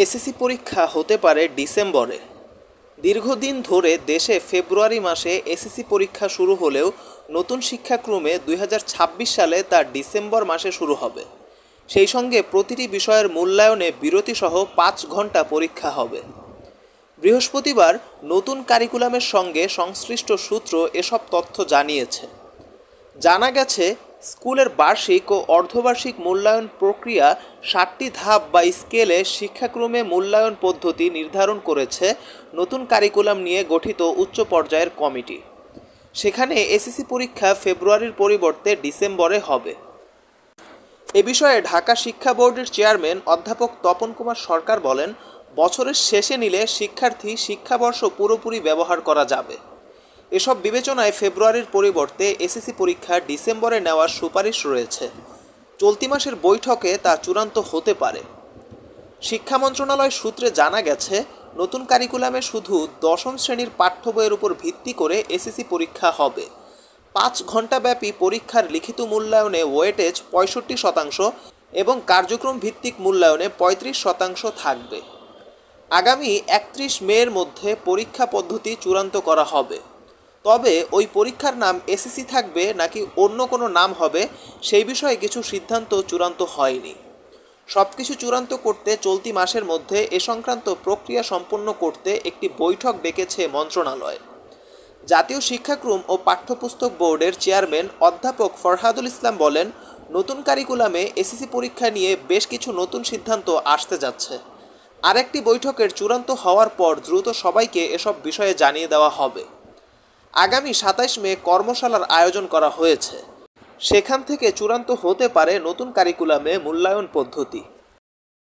SSC পরীক্ষা হতে পারে ডিসেম্বরে। দীর্ঘদিন ধরে দেশে ফেব্রুয়ারি মাসে এসএসসি পরীক্ষা শুরু হলেও নতুন শিক্ষাক্রমে 2026 সালে তা ডিসেম্বর মাসে শুরু হবে। সেই সঙ্গে প্রতিটি বিষয়ের মূল্যায়নে বিরতিসহ 5 ঘন্টা পরীক্ষা হবে। বৃহস্পতিবার নতুন কারিকুলামের সঙ্গে সংশ্লিষ্ট সূত্র এসব তথ্য জানিয়েছে। জানা গেছে, স্কুলের বার্ষিক ও অর্ধবার্ষিক মূল্যায়ন প্রক্রিয়া 7টি ধাপ বা স্কেলে শিক্ষাক্রমে মূল্যায়ন পদ্ধতি নির্ধারণ করেছে নতুন কারিকুলাম নিয়ে গঠিত উচ্চ পর্যায়ের কমিটি। সেখানে এসএসসি পরীক্ষা ফেব্রুয়ারির পরিবর্তে ডিসেম্বরে হবে। এ বিষয়ে ঢাকা শিক্ষা বোর্ডের চেয়ারম্যান অধ্যাপক তপন কুমার সরকার বলেন, বছরের শেষে নিলে শিক্ষার্থী শিক্ষাবর্ষ পুরোপুরি ব্যবহার করা যাবে। এসব বিবেচনায় ফেব্রুয়ারির পরিবর্তে এসএসসি পরীক্ষা ডিসেম্বরে নেওয়ার সুপারিশ রয়েছে। চলতি মাসের বৈঠকে তা চূড়ান্ত হতে পারে। শিক্ষা মন্ত্রণালয় সূত্রে জানা গেছে, নতুন কারিকুলামে শুধু দশম শ্রেণীর পাঠ্য বইয়ের উপর ভিত্তি করে এসএসসি পরীক্ষা হবে। 5 ঘণ্টাব্যাপী পরীক্ষার লিখিত মূল্যায়নে ওয়েটেজ 65% এবং কার্যক্রম ভিত্তিক মূল্যায়নে 35% থাকবে। আগামী 31 মের মধ্যে পরীক্ষা পদ্ধতি চূড়ান্ত করা হবে। তবে ওই পরীক্ষার নাম এসএসসি থাকবে নাকি অন্য কোনো নাম হবে, সেই বিষয়ে কিছু সিদ্ধান্ত চূড়ান্ত হয়নি। সবকিছু চূড়ান্ত করতে চলতি মাসের মধ্যে এ সংক্রান্ত প্রক্রিয়া সম্পন্ন করতে একটি বৈঠক ডেকেছে মন্ত্রণালয়। জাতীয় শিক্ষাক্রম ও পাঠ্যপুস্তক বোর্ডের চেয়ারম্যান অধ্যাপক ফরহাদুল ইসলাম বলেন, নতুন কারিকুলামে এসএসসি পরীক্ষা নিয়ে বেশ কিছু নতুন সিদ্ধান্ত আসতে যাচ্ছে। আরেকটি বৈঠকের চূড়ান্ত হওয়ার পর দ্রুত সবাইকে এসব বিষয়ে জানিয়ে দেওয়া হবে। আগামী 27 মে কর্মশালার আয়োজন করা হয়েছে। সেখান থেকে চূড়ান্ত হতে পারে নতুন কারিকুলামে মূল্যায়ন পদ্ধতি।